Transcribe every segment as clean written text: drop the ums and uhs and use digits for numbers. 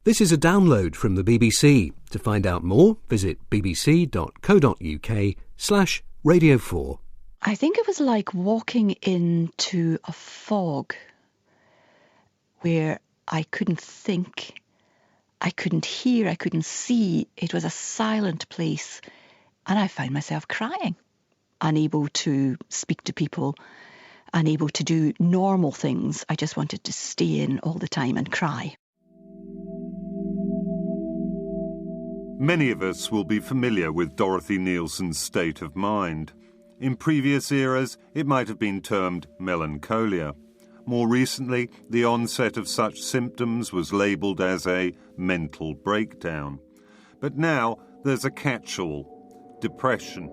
This is a download from the BBC. To find out more, visit bbc.co.uk/Radio 4. I think it was like walking into a fog where I couldn't think, I couldn't hear, I couldn't see. It was a silent place, and I found myself crying, unable to speak to people, unable to do normal things. I just wanted to stay in all the time and cry. Many of us will be familiar with Dorothy Nielsen's state of mind. In previous eras, it might have been termed melancholia. More recently, the onset of such symptoms was labelled as a mental breakdown. But now there's a catch-all: depression.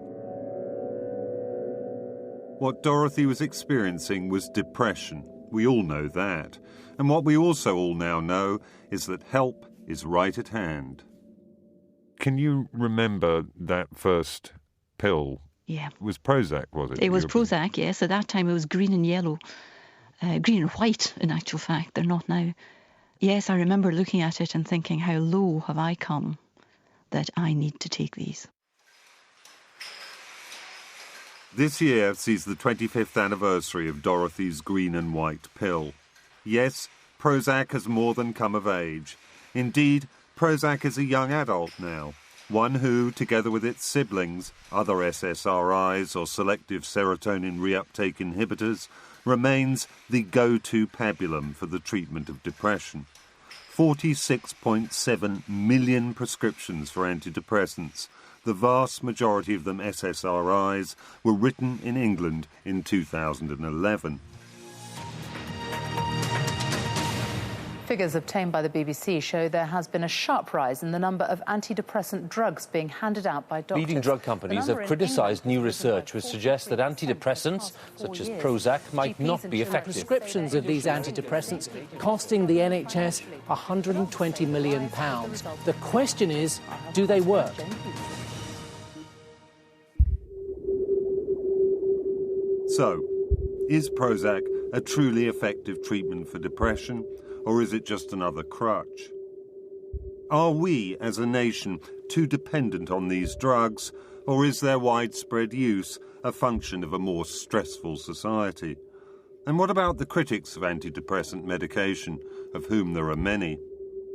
What Dorothy was experiencing was depression. We all know that. And what we also all now know is that help is right at hand. Can you remember that first pill? Yeah. It was Prozac, was it? It was Prozac, yes. At that time it was green and yellow. Green and white, in actual fact. They're not now. Yes, I remember looking at it and thinking, how low have I come that I need to take these. This year sees the 25th anniversary of Dorothy's green and white pill. Yes, Prozac has more than come of age. Indeed, Prozac is a young adult now, one who, together with its siblings, other SSRIs or selective serotonin reuptake inhibitors, remains the go-to pabulum for the treatment of depression. 46.7 million prescriptions for antidepressants, the vast majority of them SSRIs, were written in England in 2011. Figures obtained by the BBC show there has been a sharp rise in the number of antidepressant drugs being handed out by doctors. Leading drug companies have criticised new research which suggests that antidepressants, such as Prozac, might not be effective. Prescriptions of these antidepressants costing the NHS £120 million. The question is, do they work? So, is Prozac a truly effective treatment for depression, or is it just another crutch? Are we, as a nation, too dependent on these drugs, or is their widespread use a function of a more stressful society? And what about the critics of antidepressant medication, of whom there are many?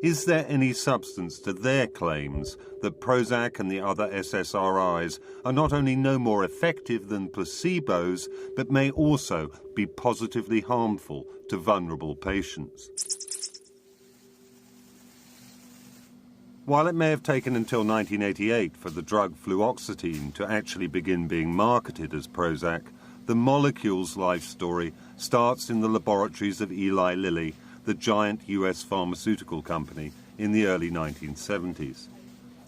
Is there any substance to their claims that Prozac and the other SSRIs are not only no more effective than placebos, but may also be positively harmful to vulnerable patients? While it may have taken until 1988 for the drug fluoxetine to actually begin being marketed as Prozac, the molecule's life story starts in the laboratories of Eli Lilly, the giant US pharmaceutical company, in the early 1970s.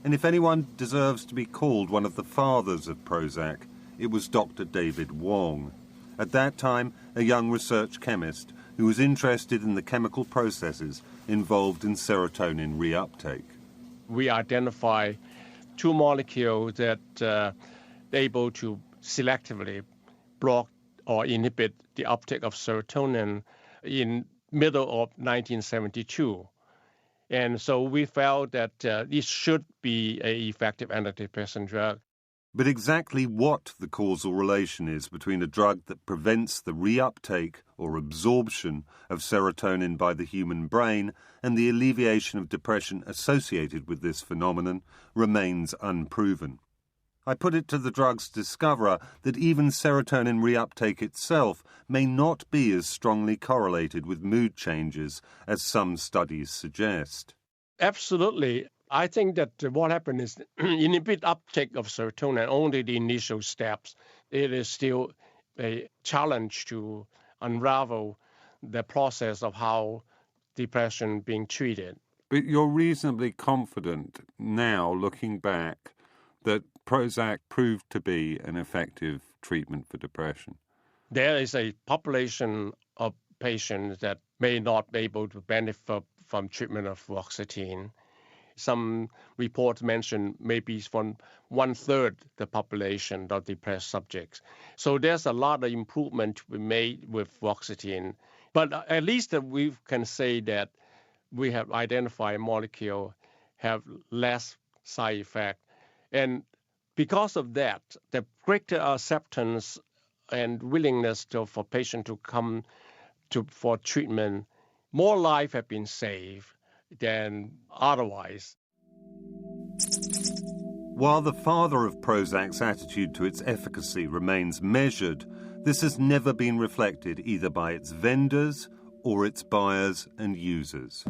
And if anyone deserves to be called one of the fathers of Prozac, it was Dr. David Wong. At that time, a young research chemist who was interested in the chemical processes involved in serotonin reuptake. We identify two molecules that are able to selectively block or inhibit the uptake of serotonin in middle of 1972. And so we felt that it should be an effective antidepressant drug. But exactly what the causal relation is between a drug that prevents the reuptake or absorption of serotonin by the human brain and the alleviation of depression associated with this phenomenon remains unproven. I put it to the drug's discoverer that even serotonin reuptake itself may not be as strongly correlated with mood changes as some studies suggest. Absolutely. I think that what happened is inhibit uptake of serotonin, only the initial steps. It is still a challenge to unravel the process of how depression being treated. But you're reasonably confident now, looking back, that Prozac proved to be an effective treatment for depression? There is a population of patients that may not be able to benefit from treatment of fluoxetine. Some reports mention maybe from 1/3 the population of depressed subjects. So there's a lot of improvement to be made with fluoxetine. But at least we can say that we have identified molecule have less side effect. And because of that, the greater acceptance and willingness for patients to come for treatment, more lives have been saved than otherwise. While the father of Prozac's attitude to its efficacy remains measured, this has never been reflected either by its vendors or its buyers and users.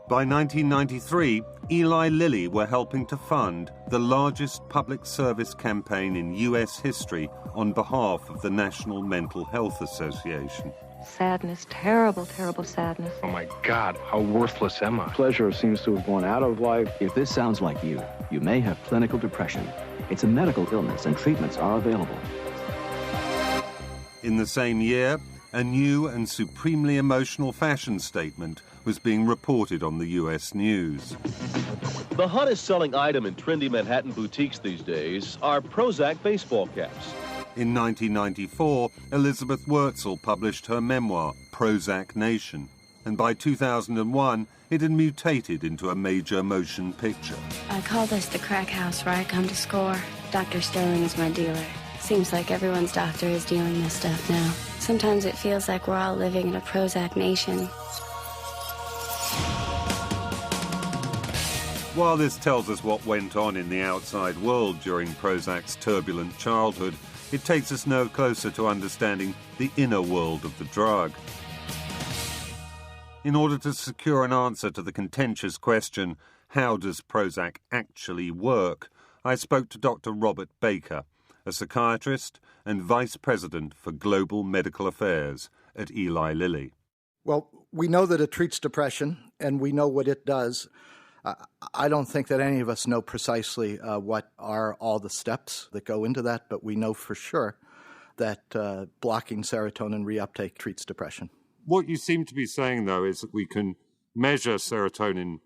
By 1993, Eli Lilly were helping to fund the largest public service campaign in US history on behalf of the National Mental Health Association. Sadness, terrible, terrible sadness. Oh my God, how worthless am I? Pleasure seems to have gone out of life. If this sounds like you may have clinical depression. It's a medical illness and treatments are available. In the same year, a new and supremely emotional fashion statement was being reported on the US news. The hottest selling item in trendy Manhattan boutiques these days are Prozac baseball caps. In 1994, Elizabeth Wurtzel published her memoir, Prozac Nation, and by 2001, it had mutated into a major motion picture. I call this the crack house where I come to score. Dr. Sterling is my dealer. Seems like everyone's doctor is dealing this stuff now. Sometimes it feels like we're all living in a Prozac nation. While this tells us what went on in the outside world during Prozac's turbulent childhood, it takes us no closer to understanding the inner world of the drug. In order to secure an answer to the contentious question, how does Prozac actually work, I spoke to Dr. Robert Baker, a psychiatrist and Vice President for Global Medical Affairs at Eli Lilly. Well, we know that it treats depression, and we know what it does. I don't think that any of us know precisely what are all the steps that go into that, but we know for sure that blocking serotonin reuptake treats depression. What you seem to be saying, though, is that we can measure serotonin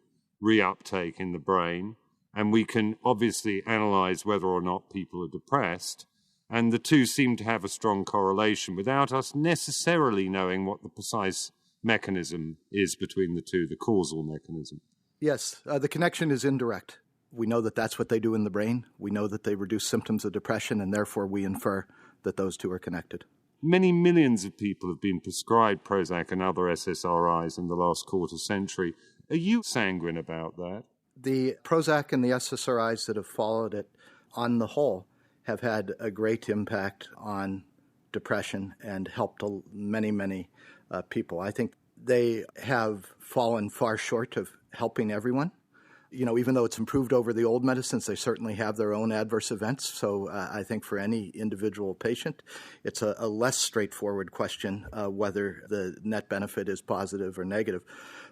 reuptake in the brain, and we can obviously analyze whether or not people are depressed, and the two seem to have a strong correlation without us necessarily knowing what the precise mechanism is between the two, the causal mechanism. Yes, the connection is indirect. We know that that's what they do in the brain. We know that they reduce symptoms of depression, and therefore we infer that those two are connected. Many millions of people have been prescribed Prozac and other SSRIs in the last quarter century. Are you sanguine about that? The Prozac and the SSRIs that have followed it, on the whole, have had a great impact on depression and helped many, many people. I think they have fallen far short of helping everyone. You know, even though it's improved over the old medicines, they certainly have their own adverse events. So I think for any individual patient, it's a less straightforward question whether the net benefit is positive or negative.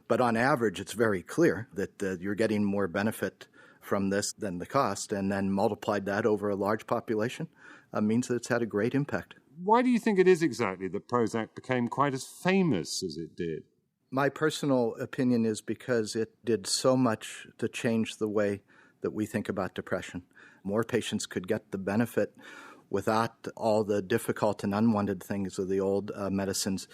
But on average, it's very clear that you're getting more benefit from this than the cost, and then multiplied that over a large population means that it's had a great impact. Why do you think it is exactly that Prozac became quite as famous as it did? My personal opinion is because it did so much to change the way that we think about depression. More patients could get the benefit without all the difficult and unwanted things of the old medicines.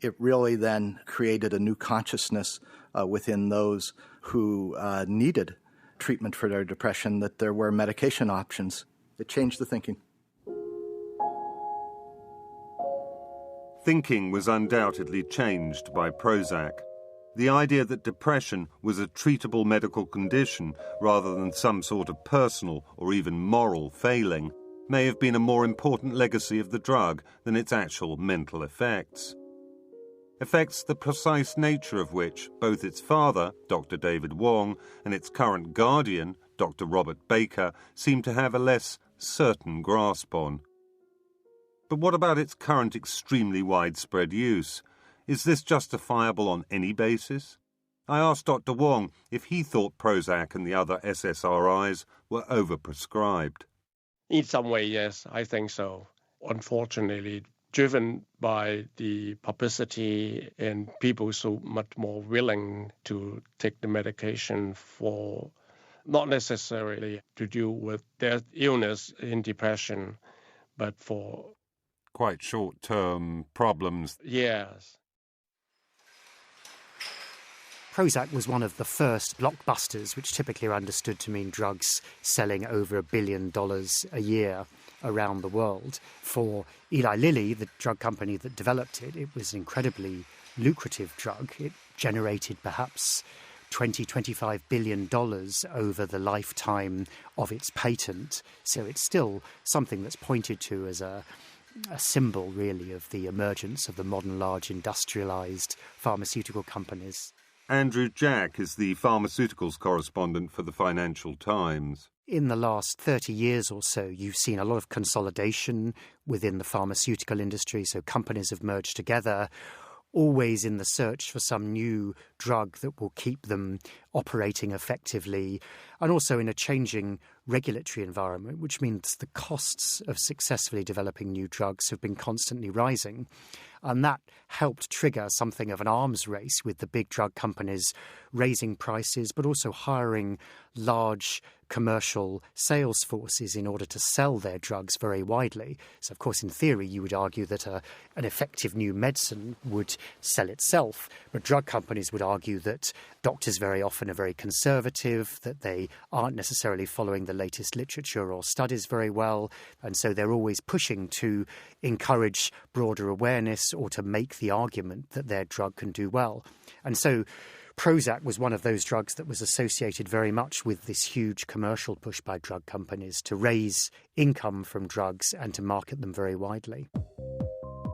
It really then created a new consciousness within those who needed treatment for their depression, that there were medication options. It changed the thinking. Thinking was undoubtedly changed by Prozac. The idea that depression was a treatable medical condition rather than some sort of personal or even moral failing may have been a more important legacy of the drug than its actual mental effects. Effects the precise nature of which both its father, Dr. David Wong, and its current guardian, Dr. Robert Baker, seem to have a less certain grasp on. But what about its current extremely widespread use? Is this justifiable on any basis? I asked Dr. Wong if he thought Prozac and the other SSRIs were overprescribed. In some way, yes, I think so. Unfortunately, driven by the publicity and people so much more willing to take the medication for not necessarily to deal with their illness in depression, but for quite short-term problems. Yes. Prozac was one of the first blockbusters, which typically are understood to mean drugs selling over $1 billion a year around the world. For Eli Lilly, the drug company that developed it, it was an incredibly lucrative drug. It generated perhaps $20–25 billion over the lifetime of its patent. So it's still something that's pointed to as a symbol, really, of the emergence of the modern large industrialised pharmaceutical companies. Andrew Jack is the pharmaceuticals correspondent for the Financial Times. In the last 30 years or so, you've seen a lot of consolidation within the pharmaceutical industry. So companies have merged together, always in the search for some new drug that will keep them operating effectively, and also in a changing regulatory environment, which means the costs of successfully developing new drugs have been constantly rising. And that helped trigger something of an arms race with the big drug companies raising prices, but also hiring large commercial sales forces in order to sell their drugs very widely. So, of course, in theory, you would argue that an effective new medicine would sell itself. But drug companies would argue that doctors very often are very conservative, that they aren't necessarily following the latest literature or studies very well. And so they're always pushing to encourage broader awareness or to make the argument that their drug can do well. And so Prozac was one of those drugs that was associated very much with this huge commercial push by drug companies to raise income from drugs and to market them very widely.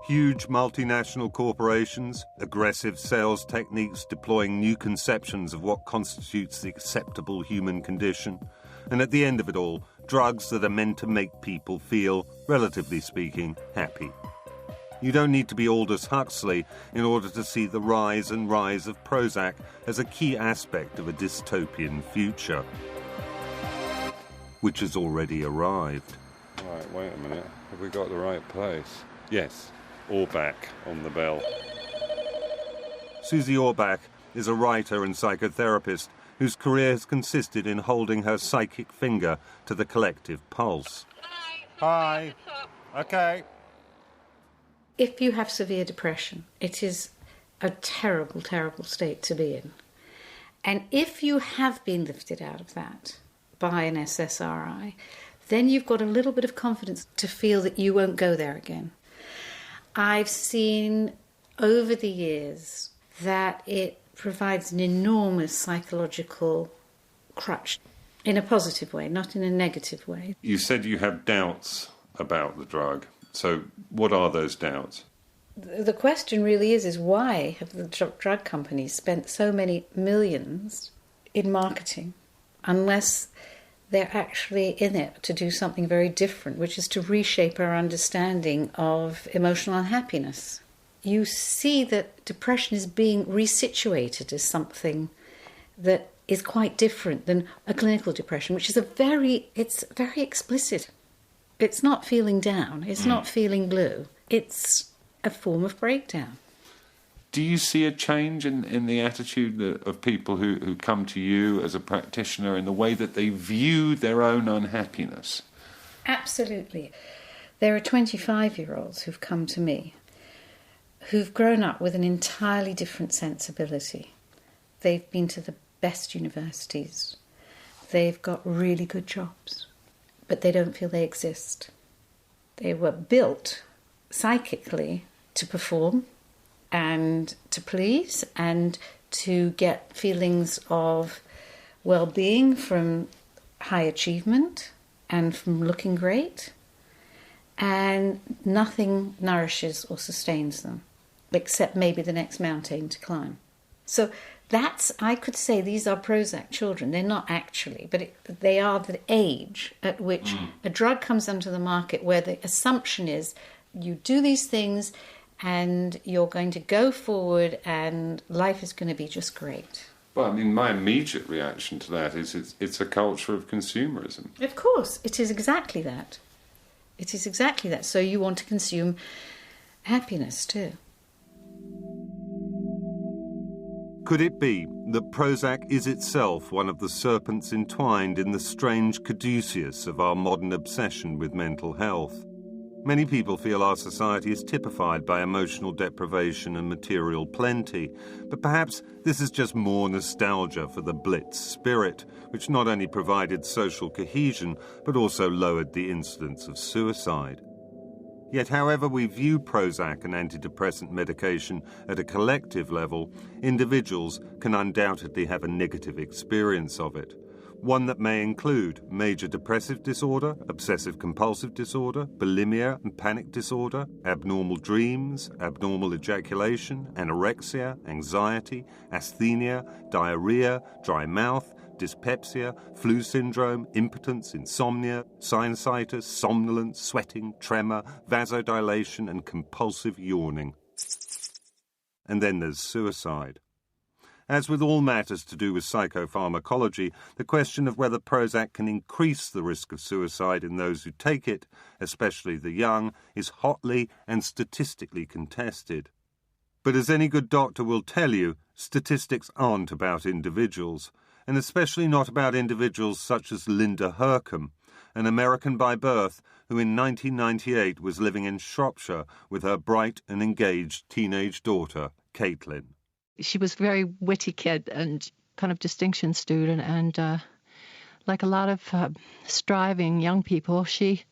Huge multinational corporations, aggressive sales techniques deploying new conceptions of what constitutes the acceptable human condition, and at the end of it all, drugs that are meant to make people feel, relatively speaking, happy. You don't need to be Aldous Huxley in order to see the rise and rise of Prozac as a key aspect of a dystopian future, which has already arrived. Right, wait a minute. Have we got the right place? Yes, Orbach on the bell. Susie Orbach is a writer and psychotherapist whose career has consisted in holding her psychic finger to the collective pulse. Hi. Okay. If you have severe depression, it is a terrible, terrible state to be in. And if you have been lifted out of that by an SSRI, then you've got a little bit of confidence to feel that you won't go there again. I've seen over the years that it provides an enormous psychological crutch in a positive way, not in a negative way. You said you have doubts about the drug. So what are those doubts? The question really is why have the drug companies spent so many millions in marketing unless they're actually in it to do something very different, which is to reshape our understanding of emotional unhappiness. You see that depression is being resituated as something that is quite different than a clinical depression, which is it's very explicit. It's not feeling down, it's not feeling blue, it's a form of breakdown. Do you see a change in the attitude of people who come to you as a practitioner in the way that they view their own unhappiness? Absolutely. There are 25-year-olds who've come to me who've grown up with an entirely different sensibility. They've been to the best universities. They've got really good jobs, but they don't feel they exist. They were built psychically to perform and to please and to get feelings of well-being from high achievement and from looking great, and nothing nourishes or sustains them except maybe the next mountain to climb. So I could say these are Prozac children. They're not actually, but they are the age at which a drug comes onto the market where the assumption is you do these things and you're going to go forward and life is going to be just great. Well, I mean, my immediate reaction to that is it's a culture of consumerism. Of course, it is exactly that. It is exactly that. So you want to consume happiness too. Could it be that Prozac is itself one of the serpents entwined in the strange caduceus of our modern obsession with mental health? Many people feel our society is typified by emotional deprivation and material plenty, but perhaps this is just more nostalgia for the Blitz spirit, which not only provided social cohesion, but also lowered the incidence of suicide. Yet however we view Prozac and antidepressant medication at a collective level, individuals can undoubtedly have a negative experience of it. One that may include major depressive disorder, obsessive-compulsive disorder, bulimia and panic disorder, abnormal dreams, abnormal ejaculation, anorexia, anxiety, asthenia, diarrhea, dry mouth, dyspepsia, flu syndrome, impotence, insomnia, sinusitis, somnolence, sweating, tremor, vasodilation and compulsive yawning. And then there's suicide. As with all matters to do with psychopharmacology, the question of whether Prozac can increase the risk of suicide in those who take it, especially the young, is hotly and statistically contested. But as any good doctor will tell you, statistics aren't about individuals, and especially not about individuals such as Linda Hercombe, an American by birth who in 1998 was living in Shropshire with her bright and engaged teenage daughter, Caitlin. She was a very witty kid and kind of distinction student, and like a lot of striving young people, she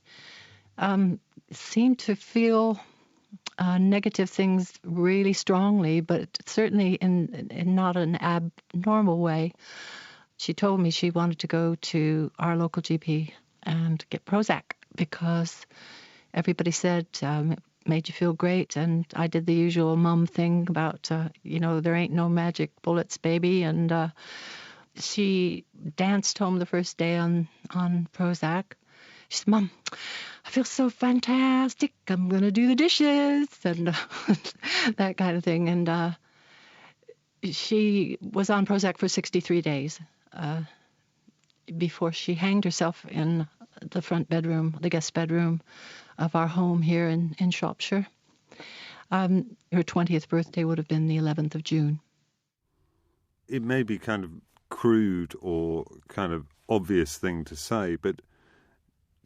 seemed to feel negative things really strongly, but certainly in not an abnormal way. She told me she wanted to go to our local GP and get Prozac because everybody said it made you feel great, and I did the usual mum thing about, there ain't no magic bullets, baby, and she danced home the first day on Prozac. She said, Mum, I feel so fantastic, I'm going to do the dishes, and that kind of thing, and she was on Prozac for 63 days before she hanged herself in the front bedroom, the guest bedroom of our home here in Shropshire. Her 20th birthday would have been the 11th of June. It may be kind of crude or kind of obvious thing to say, but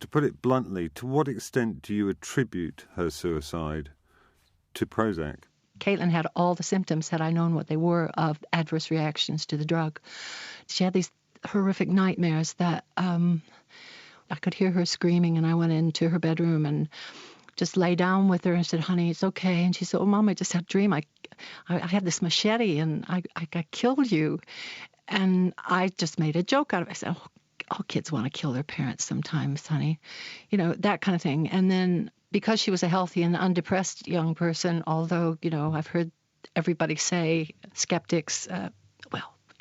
to put it bluntly, to what extent do you attribute her suicide to Prozac? Caitlin had all the symptoms, had I known what they were, of adverse reactions to the drug. She had these horrific nightmares that I could hear her screaming, and I went into her bedroom and just lay down with her and said, honey, it's okay. And she said, oh, Mom, I just had a dream. I had this machete and I killed you. And I just made a joke out of it. I said, all kids want to kill their parents sometimes, honey. That kind of thing. And then because she was a healthy and undepressed young person, although, I've heard everybody say, skeptics,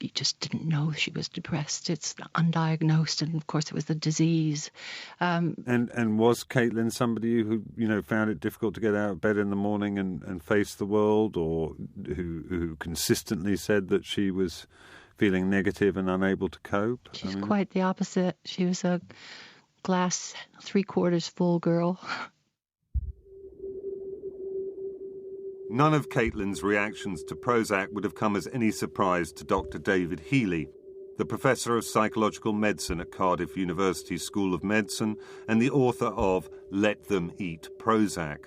you just didn't know she was depressed. It's undiagnosed, and of course it was the disease. And was Caitlin somebody who found it difficult to get out of bed in the morning and face the world, or who consistently said that she was feeling negative and unable to cope? She's quite the opposite. She was a glass 3/4 full girl. None of Caitlin's reactions to Prozac would have come as any surprise to Dr. David Healy, the Professor of Psychological Medicine at Cardiff University School of Medicine and the author of Let Them Eat Prozac.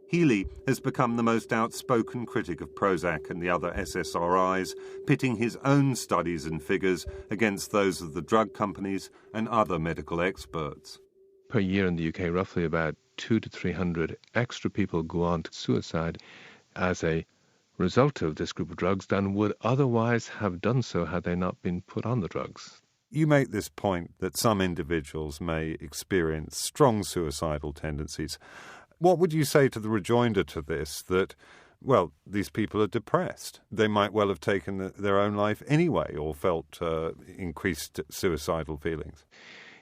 Healy has become the most outspoken critic of Prozac and the other SSRIs, pitting his own studies and figures against those of the drug companies and other medical experts. Per year in the UK, roughly about 200 to 300 extra people go on to suicide as a result of this group of drugs than would otherwise have done so had they not been put on the drugs. You make this point that some individuals may experience strong suicidal tendencies. What would you say to the rejoinder to this, that, well, these people are depressed? They might well have taken their own life anyway or felt increased suicidal feelings.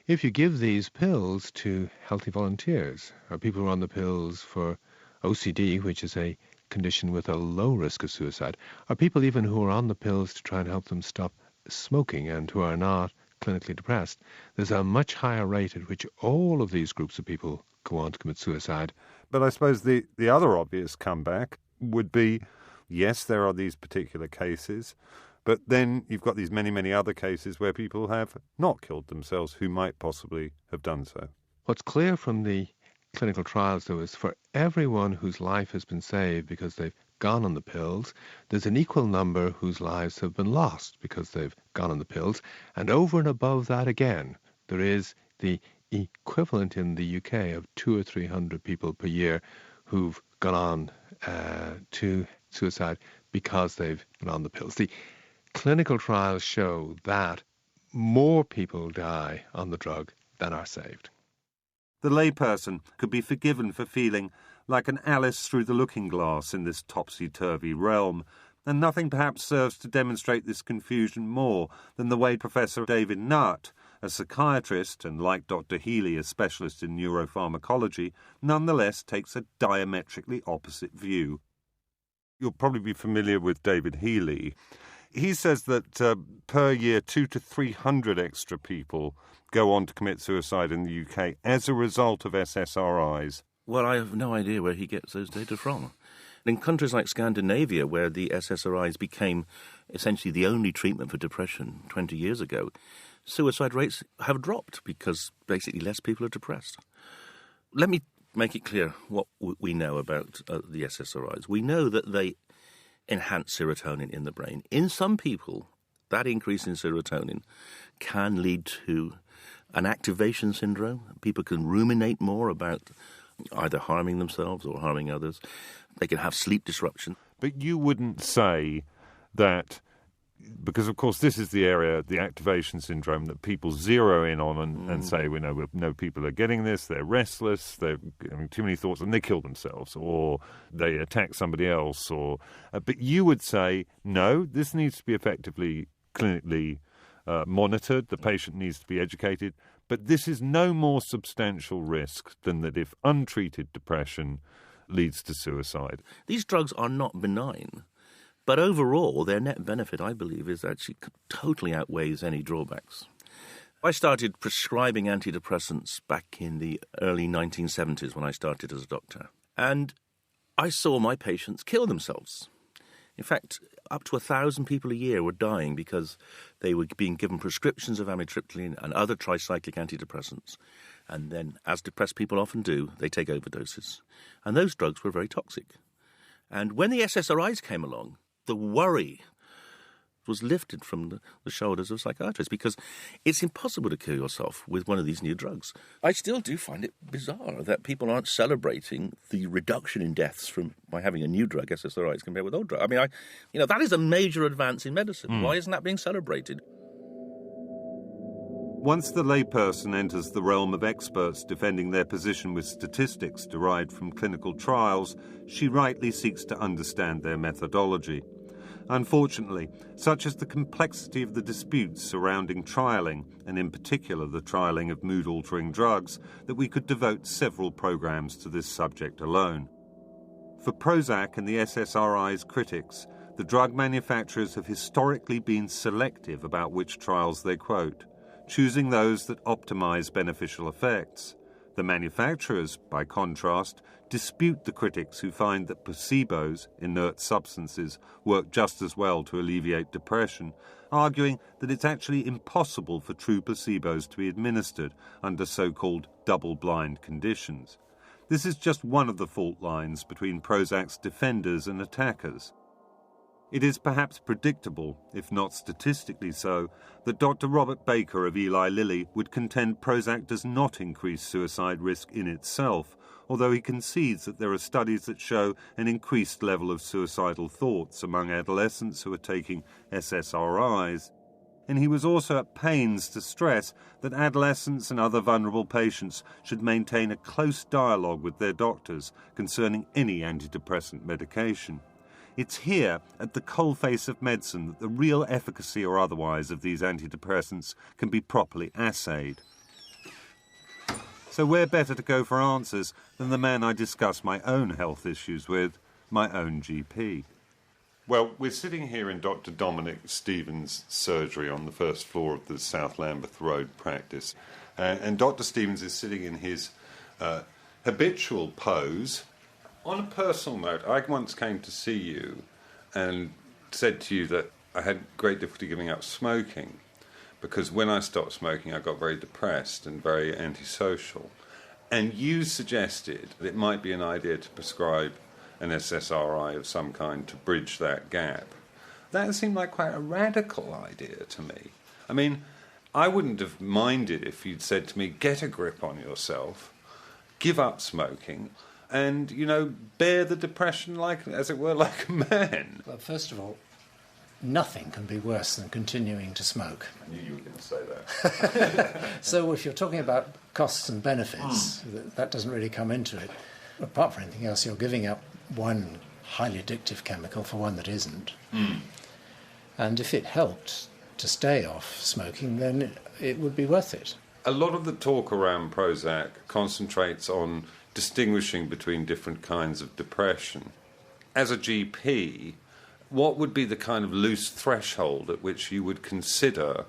If you give these pills to healthy volunteers, or people who are on the pills for OCD, which is a condition with a low risk of suicide, or people even who are on the pills to try and help them stop smoking and who are not clinically depressed, there's a much higher rate at which all of these groups of people go on to commit suicide. But I suppose the other obvious comeback would be, yes, there are these particular cases, but then you've got these many, many other cases where people have not killed themselves who might possibly have done so. What's clear from the clinical trials, though, is for everyone whose life has been saved because they've gone on the pills, there's an equal number whose lives have been lost because they've gone on the pills. And over and above that again, there is the equivalent in the UK of 200 or 300 people per year who've gone on to suicide because they've been on the pills. The clinical trials show that more people die on the drug than are saved. The layperson could be forgiven for feeling like an Alice through the looking glass in this topsy-turvy realm, and nothing perhaps serves to demonstrate this confusion more than the way Professor David Nutt, a psychiatrist and, like Dr. Healy, a specialist in neuropharmacology, nonetheless takes a diametrically opposite view. You'll probably be familiar with David Healy. He says that per year 200 to 300 extra people go on to commit suicide in the UK as a result of SSRIs. Well, I have no idea where he gets those data from. In countries like Scandinavia, where the SSRIs became essentially the only treatment for depression 20 years ago, suicide rates have dropped because basically less people are depressed. Let me make it clear what we know about the SSRIs. We know that they enhance serotonin in the brain. In some people, that increase in serotonin can lead to an activation syndrome. People can ruminate more about either harming themselves or harming others. They can have sleep disruption. But you wouldn't say that, because of course this is the area, the activation syndrome, that people zero in on and say, we know people are getting this, they're restless, they're having too many thoughts, and they kill themselves, or they attack somebody else. But you would say, no, this needs to be effectively clinically monitored, the patient needs to be educated, but this is no more substantial risk than that if untreated depression leads to suicide. These drugs are not benign, but overall their net benefit, I believe, is actually totally outweighs any drawbacks. I started prescribing antidepressants back in the early 1970s when I started as a doctor, and I saw my patients kill themselves. In fact, up to 1,000 people a year were dying because they were being given prescriptions of amitriptyline and other tricyclic antidepressants. And then, as depressed people often do, they take overdoses. And those drugs were very toxic. And when the SSRIs came along, the worry was lifted from the shoulders of psychiatrists because it's impossible to kill yourself with one of these new drugs. I still do find it bizarre that people aren't celebrating the reduction in deaths by having a new drug, SSRIs, compared with old drugs. I mean, that is a major advance in medicine. Why isn't that being celebrated? Once the layperson enters the realm of experts defending their position with statistics derived from clinical trials, she rightly seeks to understand their methodology. Unfortunately, such is the complexity of the disputes surrounding trialling, and in particular the trialling of mood-altering drugs, that we could devote several programs to this subject alone. For Prozac and the SSRI's critics, the drug manufacturers have historically been selective about which trials they quote, choosing those that optimize beneficial effects. The manufacturers, by contrast, dispute the critics who find that placebos, inert substances, work just as well to alleviate depression, arguing that it's actually impossible for true placebos to be administered under so-called double-blind conditions. This is just one of the fault lines between Prozac's defenders and attackers. It is perhaps predictable, if not statistically so, that Dr. Robert Baker of Eli Lilly would contend Prozac does not increase suicide risk in itself, although he concedes that there are studies that show an increased level of suicidal thoughts among adolescents who are taking SSRIs. And he was also at pains to stress that adolescents and other vulnerable patients should maintain a close dialogue with their doctors concerning any antidepressant medication. It's here, at the coalface of medicine, that the real efficacy or otherwise of these antidepressants can be properly assayed. So where better to go for answers than the man I discuss my own health issues with, my own GP? Well, we're sitting here in Dr. Dominic Stevens' surgery on the first floor of the South Lambeth Road practice. And Dr. Stevens is sitting in his habitual pose. On a personal note, I once came to see you and said to you that I had great difficulty giving up smoking because when I stopped smoking I got very depressed and very antisocial. And you suggested that it might be an idea to prescribe an SSRI of some kind to bridge that gap. That seemed like quite a radical idea to me. I mean, I wouldn't have minded if you'd said to me, get a grip on yourself, give up smoking, and, bear the depression like, as it were, like a man. Well, first of all, nothing can be worse than continuing to smoke. I knew you were going to say that. So if you're talking about costs and benefits, that doesn't really come into it. Apart from anything else, you're giving up one highly addictive chemical for one that isn't. And if it helped to stay off smoking, then it would be worth it. A lot of the talk around Prozac concentrates on distinguishing between different kinds of depression. As a GP, what would be the kind of loose threshold at which you would consider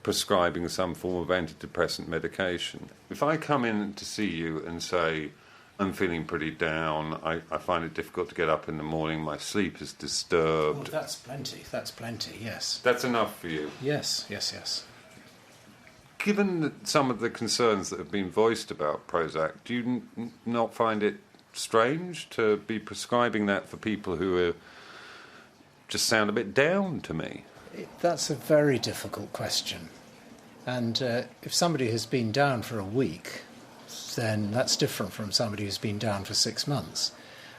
prescribing some form of antidepressant medication? If I come in to see you and say, I'm feeling pretty down, I find it difficult to get up in the morning, my sleep is disturbed. Oh, that's plenty, yes. That's enough for you? Yes. Given some of the concerns that have been voiced about Prozac, do you not find it strange to be prescribing that for people who just sound a bit down to me? That's a very difficult question. And if somebody has been down for a week, then that's different from somebody who's been down for 6 months.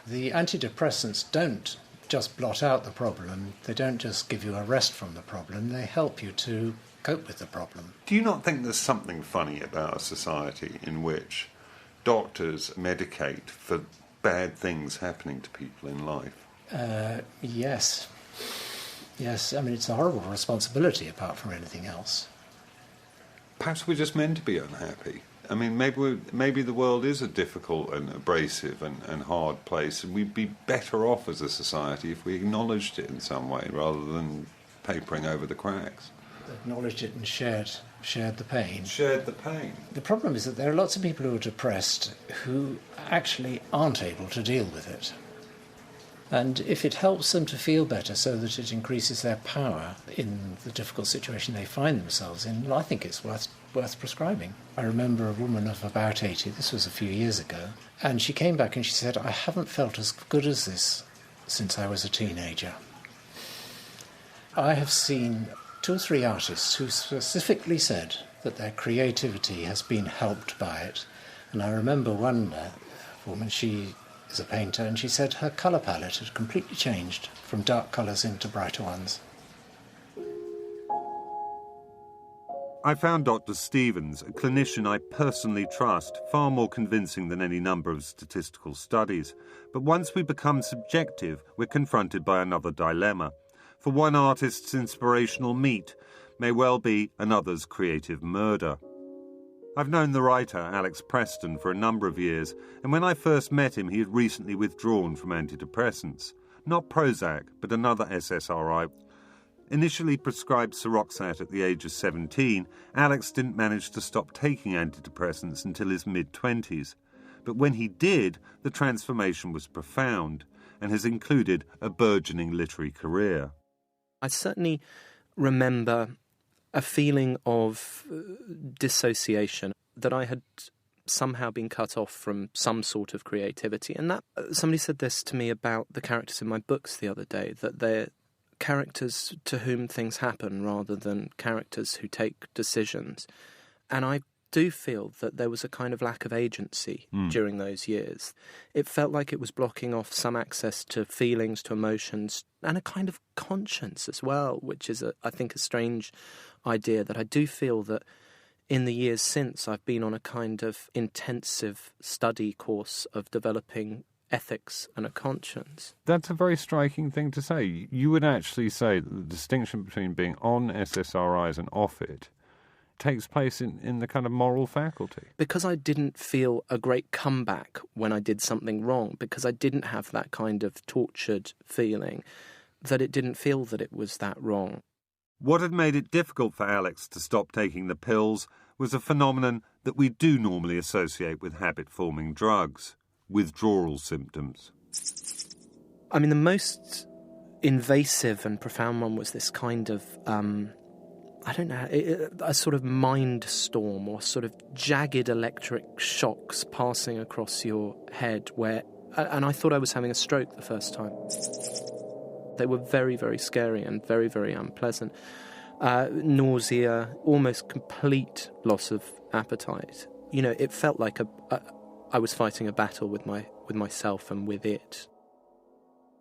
The antidepressants don't just blot out the problem, they don't just give you a rest from the problem, they help you to cope with the problem. Do you not think there's something funny about a society in which doctors medicate for bad things happening to people in life? Yes. I mean, it's a horrible responsibility apart from anything else. Perhaps we're just meant to be unhappy. I mean, maybe the world is a difficult and abrasive and hard place, and we'd be better off as a society if we acknowledged it in some way rather than papering over the cracks. Acknowledged it and shared the pain. Shared the pain. The problem is that there are lots of people who are depressed who actually aren't able to deal with it. And if it helps them to feel better so that it increases their power in the difficult situation they find themselves in, well, I think it's worth prescribing. I remember a woman of about 80, this was a few years ago, and she came back and she said, I haven't felt as good as this since I was a teenager. I have seen 2 or 3 artists who specifically said that their creativity has been helped by it. And I remember one woman, she is a painter, and she said her colour palette had completely changed from dark colours into brighter ones. I found Dr. Stevens, a clinician I personally trust, far more convincing than any number of statistical studies. But once we become subjective, we're confronted by another dilemma. For one artist's inspirational meet may well be another's creative murder. I've known the writer, Alex Preston, for a number of years, and when I first met him, he had recently withdrawn from antidepressants. Not Prozac, but another SSRI. Initially prescribed Seroxat at the age of 17, Alex didn't manage to stop taking antidepressants until his mid-20s. But when he did, the transformation was profound and has included a burgeoning literary career. I certainly remember a feeling of dissociation, that I had somehow been cut off from some sort of creativity. And that somebody said this to me about the characters in my books the other day, that they're characters to whom things happen rather than characters who take decisions. And I do feel that there was a kind of lack of agency during those years. It felt like it was blocking off some access to feelings, to emotions, and a kind of conscience as well, which is, I think, a strange idea that I do feel that in the years since I've been on a kind of intensive study course of developing ethics and a conscience. That's a very striking thing to say. You would actually say that the distinction between being on SSRIs and off it takes place in the kind of moral faculty. Because I didn't feel a great comeback when I did something wrong, because I didn't have that kind of tortured feeling, that it didn't feel that it was that wrong. What had made it difficult for Alex to stop taking the pills was a phenomenon that we do normally associate with habit-forming drugs: withdrawal symptoms. I mean, the most invasive and profound one was this kind of, I don't know, a sort of mind storm or sort of jagged electric shocks passing across your head and I thought I was having a stroke the first time. They were very, very scary and very, very unpleasant. Nausea, almost complete loss of appetite. You know, it felt like I was fighting a battle with myself and with it.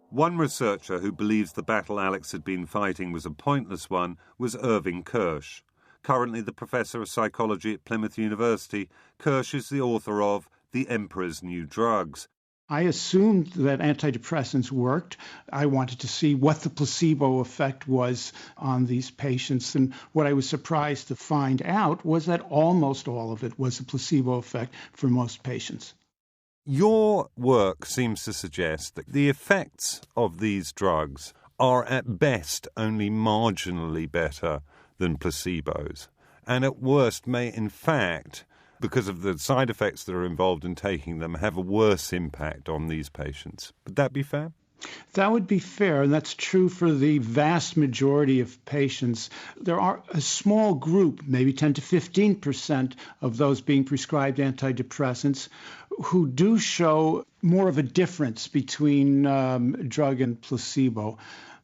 One researcher who believes the battle Alex had been fighting was a pointless one was Irving Kirsch. Currently the professor of psychology at Plymouth University, Kirsch is the author of The Emperor's New Drugs. I assumed that antidepressants worked. I wanted to see what the placebo effect was on these patients. And what I was surprised to find out was that almost all of it was a placebo effect for most patients. Your work seems to suggest that the effects of these drugs are at best only marginally better than placebos, and at worst may in fact, because of the side effects that are involved in taking them, have a worse impact on these patients. Would that be fair? That would be fair, and that's true for the vast majority of patients. There are a small group, maybe 10 to 15% of those being prescribed antidepressants, who do show more of a difference between drug and placebo.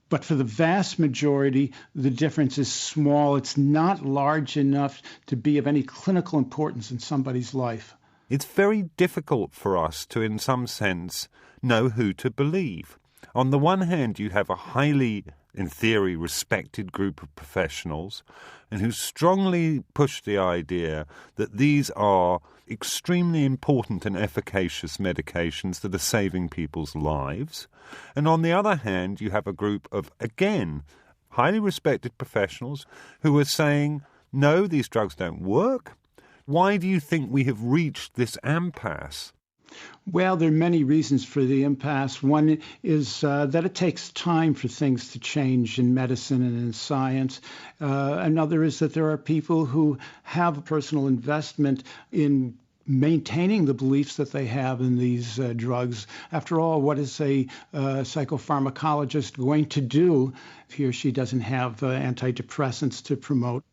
But for the vast majority, the difference is small. It's not large enough to be of any clinical importance in somebody's life. It's very difficult for us to, in some sense, know who to believe. On the one hand, you have a highly, in theory, respected group of professionals and who strongly push the idea that these are extremely important and efficacious medications that are saving people's lives. And on the other hand, you have a group of, again, highly respected professionals who are saying, no, these drugs don't work. Why do you think we have reached this impasse? Well, there are many reasons for the impasse. One is that it takes time for things to change in medicine and in science. Another is that there are people who have a personal investment in maintaining the beliefs that they have in these drugs. After all, what is a psychopharmacologist going to do if he or she doesn't have antidepressants to promote?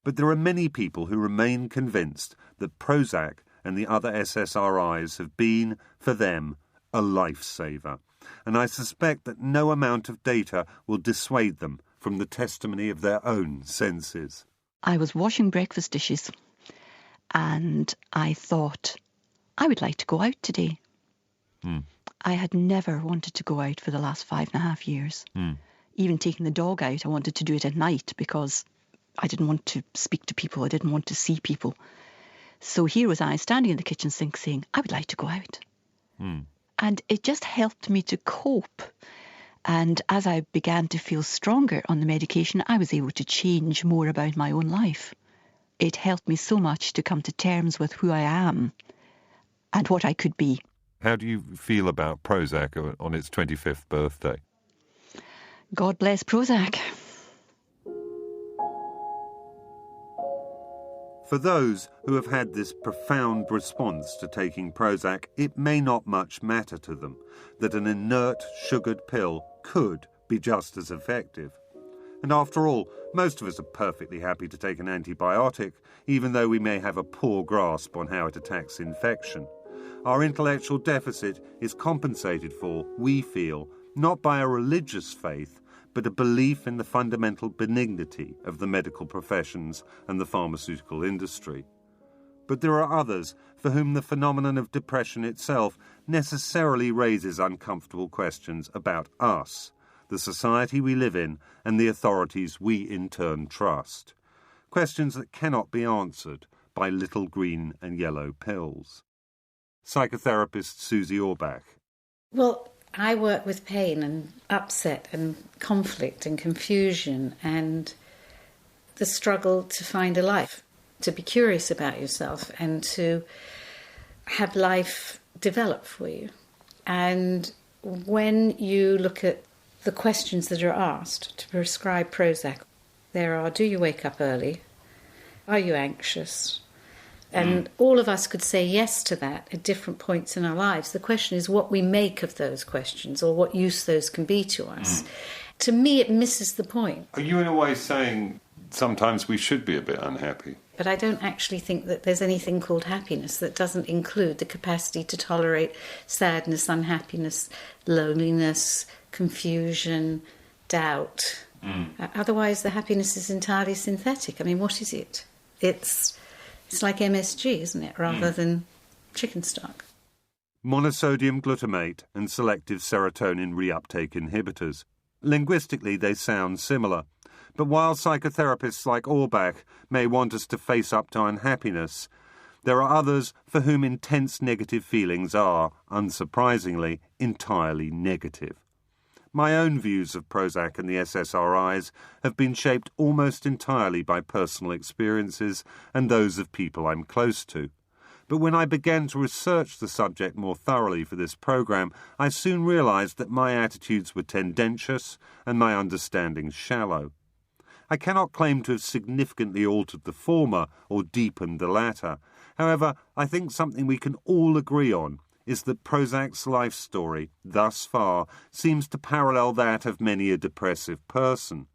But there are many people who remain convinced that Prozac and the other SSRIs have been, for them, a lifesaver. And I suspect that no amount of data will dissuade them from the testimony of their own senses. I was washing breakfast dishes and I thought, I would like to go out today. I had never wanted to go out for the last 5.5 years. Even taking the dog out, I wanted to do it at night because I didn't want to speak to people. I didn't want to see people. So here was I standing in the kitchen sink saying, I would like to go out. And it just helped me to cope. And as I began to feel stronger on the medication, I was able to change more about my own life. It helped me so much to come to terms with who I am and what I could be. How do you feel about Prozac on its 25th birthday? God bless Prozac. For those who have had this profound response to taking Prozac, it may not much matter to them that an inert, sugared pill could be just as effective. And after all, most of us are perfectly happy to take an antibiotic, even though we may have a poor grasp on how it attacks infection. Our intellectual deficit is compensated for, we feel, not by a religious faith, but a belief in the fundamental benignity of the medical professions and the pharmaceutical industry. But there are others for whom the phenomenon of depression itself necessarily raises uncomfortable questions about us, the society we live in, and the authorities we in turn trust. Questions that cannot be answered by little green and yellow pills. Psychotherapist Susie Orbach. Well, I work with pain and upset and conflict and confusion and the struggle to find a life, to be curious about yourself and to have life develop for you. And when you look at the questions that are asked to prescribe Prozac, there are, do you wake up early? Are you anxious? And all of us could say yes to that at different points in our lives. The question is what we make of those questions or what use those can be to us. To me, it misses the point. Are you in a way saying sometimes we should be a bit unhappy. But I don't actually think that there's anything called happiness that doesn't include the capacity to tolerate sadness, unhappiness, loneliness, confusion, doubt. Otherwise, the happiness is entirely synthetic. I mean, what is it? It's like MSG, isn't it, rather than chicken stock. Monosodium glutamate and selective serotonin reuptake inhibitors. Linguistically, they sound similar. But while psychotherapists like Orbach may want us to face up to unhappiness, there are others for whom intense negative feelings are, unsurprisingly, entirely negative. My own views of Prozac and the SSRIs have been shaped almost entirely by personal experiences and those of people I'm close to. But when I began to research the subject more thoroughly for this programme, I soon realised that my attitudes were tendentious and my understanding shallow. I cannot claim to have significantly altered the former or deepened the latter. However, I think something we can all agree on is that Prozac's life story, thus far, seems to parallel that of many a depressive person.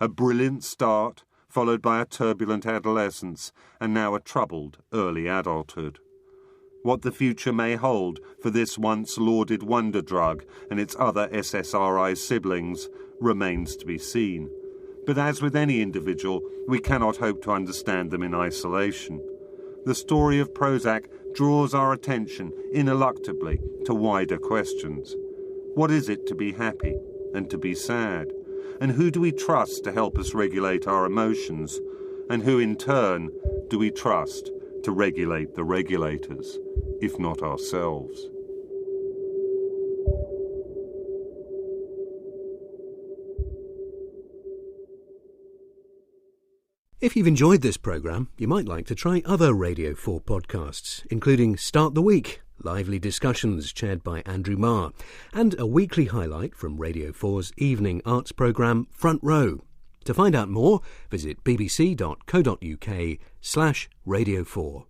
A brilliant start, followed by a turbulent adolescence, and now a troubled early adulthood. What the future may hold for this once lauded wonder drug and its other SSRI siblings remains to be seen. But as with any individual, we cannot hope to understand them in isolation. The story of Prozac draws our attention ineluctably to wider questions. What is it to be happy and to be sad? And who do we trust to help us regulate our emotions? And who, in turn, do we trust to regulate the regulators, if not ourselves? If you've enjoyed this programme, you might like to try other Radio 4 podcasts, including Start the Week, lively discussions chaired by Andrew Marr, and a weekly highlight from Radio 4's evening arts programme Front Row. To find out more, visit bbc.co.uk/Radio 4.